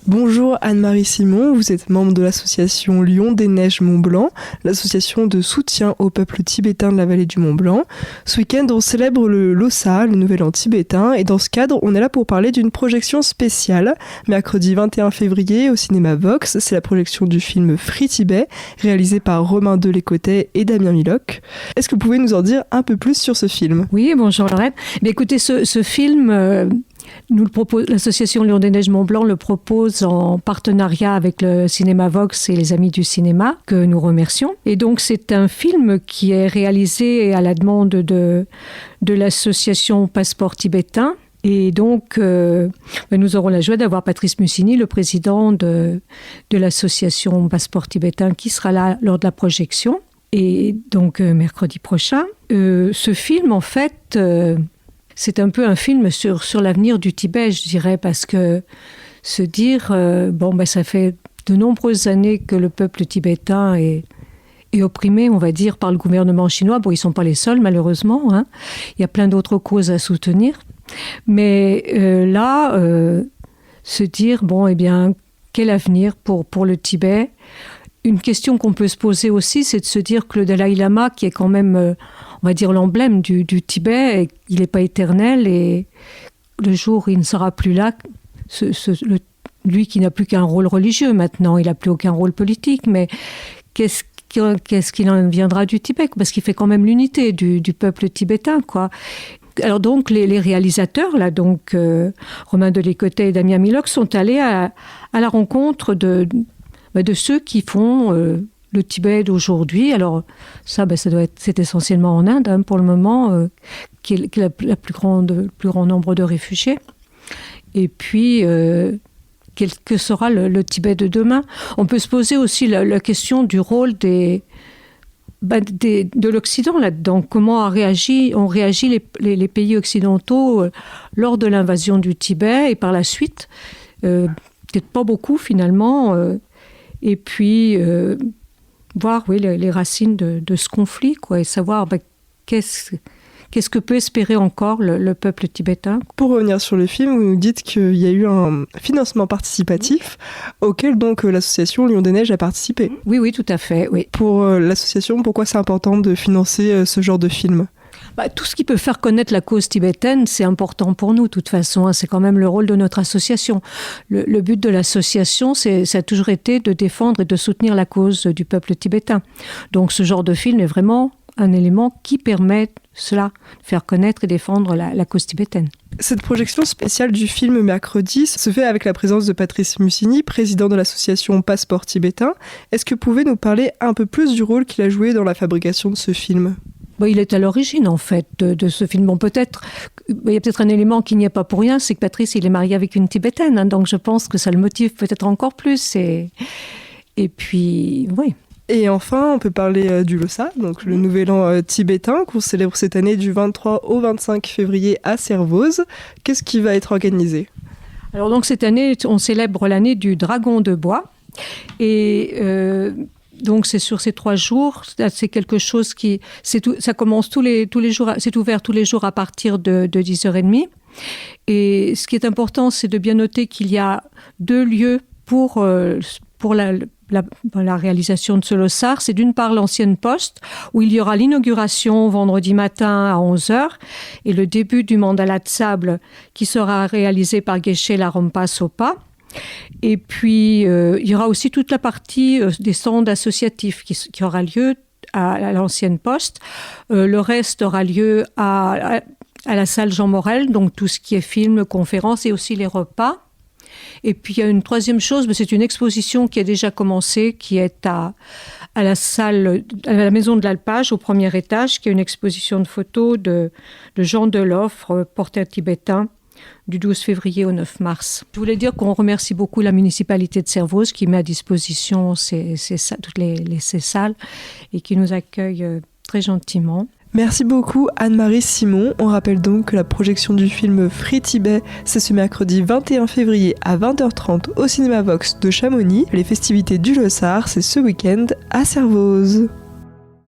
Bonjour Anne-Marie Simon, vous êtes membre de l'association Lion des Neiges Mont-Blanc, l'association de soutien au peuple tibétain de la vallée du Mont-Blanc. Ce week-end, on célèbre le Losar, le Nouvel An tibétain, et dans ce cadre, on est là pour parler d'une projection spéciale. Mercredi 21 février, au cinéma Vox, c'est la projection du film Free Tibet, réalisé par Romain Delécotet et Damien Milok. Est-ce que vous pouvez nous en dire un peu plus sur ce film ? Oui, bonjour Lorraine. Mais écoutez, ce film... Nous le propose, l'association Lion des Neiges Mont-Blanc le propose en partenariat avec le cinéma Vox et les Amis du cinéma, que nous remercions. Et donc, c'est un film qui est réalisé à la demande de l'association Passeport Tibétain. Et donc, nous aurons la joie d'avoir Patrice Mussini, le président de l'association Passeport Tibétain, qui sera là lors de la projection. Et donc, mercredi prochain. Ce film, en fait... c'est un peu un film sur l'avenir du Tibet, je dirais, parce que se dire, ça fait de nombreuses années que le peuple tibétain est opprimé, on va dire, par le gouvernement chinois. Bon, ils ne sont pas les seuls, malheureusement, hein. Il y a plein d'autres causes à soutenir. Mais se dire, quel avenir pour le Tibet ? Une question qu'on peut se poser aussi, c'est de se dire que le Dalai Lama, qui est quand même, on va dire, l'emblème du Tibet, il n'est pas éternel et le jour où il ne sera plus là, lui qui n'a plus qu'un rôle religieux maintenant, il n'a plus aucun rôle politique, mais qu'est-ce qu'il en viendra du Tibet ? Parce qu'il fait quand même l'unité du peuple tibétain, quoi. Alors donc, les réalisateurs, là, donc Romain Delécotet et Damien Milok, sont allés à la rencontre de ceux qui font le Tibet d'aujourd'hui. Alors ça, c'est essentiellement en Inde, hein, pour le moment, qui est le plus grand nombre de réfugiés. Et puis, quel sera le Tibet de demain ? On peut se poser aussi la question du rôle de l'Occident là-dedans. Comment ont réagi les pays occidentaux lors de l'invasion du Tibet et par la suite, peut-être pas beaucoup finalement, et puis voir les racines de ce conflit, quoi, et savoir qu'est-ce que peut espérer encore le peuple tibétain. Pour revenir sur le film, vous nous dites qu'il y a eu un financement participatif auquel donc l'association Lion des Neiges a participé. Oui, tout à fait. Oui. Pour l'association, pourquoi c'est important de financer ce genre de film ? Tout ce qui peut faire connaître la cause tibétaine, c'est important pour nous, de toute façon. Hein. C'est quand même le rôle de notre association. Le but de l'association, ça a toujours été de défendre et de soutenir la cause du peuple tibétain. Donc ce genre de film est vraiment un élément qui permet cela, de faire connaître et défendre la cause tibétaine. Cette projection spéciale du film mercredi se fait avec la présence de Patrice Mussini, président de l'association Passeport Tibétain. Est-ce que vous pouvez nous parler un peu plus du rôle qu'il a joué dans la fabrication de ce film ? Il est à l'origine, en fait, de ce film. Bon, il y a peut-être un élément qui n'y est pas pour rien, c'est que Patrice, il est marié avec une Tibétaine, hein, donc je pense que ça le motive peut-être encore plus. Et puis, oui. Et enfin, on peut parler du Losar, donc le Nouvel An tibétain, qu'on célèbre cette année du 23 au 25 février à Servoz. Qu'est-ce qui va être organisé ? Alors donc cette année, on célèbre l'année du dragon de bois. Et... donc c'est sur ces 3 jours, c'est quelque chose ça commence tous les jours, c'est ouvert tous les jours à partir de 10h30. Et ce qui est important, c'est de bien noter qu'il y a 2 lieux pour la réalisation de ce Losar. C'est d'une part l'ancienne poste, où il y aura l'inauguration vendredi matin à 11h, et le début du mandala de sable qui sera réalisé par Geshe Larompa Sopa. Et puis, il y aura aussi toute la partie des stands associatifs qui aura lieu à l'ancienne poste. Le reste aura lieu à la salle Jean Morel, donc tout ce qui est film, conférences et aussi les repas. Et puis, il y a une troisième chose, mais c'est une exposition qui a déjà commencé, qui est à la maison de l'Alpage, au premier étage, qui est une exposition de photos de Jean Deloffre, portrait tibétain, du 12 février au 9 mars. Je voulais dire qu'on remercie beaucoup la municipalité de Servoz qui met à disposition toutes ces salles et qui nous accueille très gentiment. Merci beaucoup Anne-Marie Simon. On rappelle donc que la projection du film Free Tibet, c'est ce mercredi 21 février à 20h30 au cinéma Vox de Chamonix. Les festivités du Losar, c'est ce week-end à Servoz.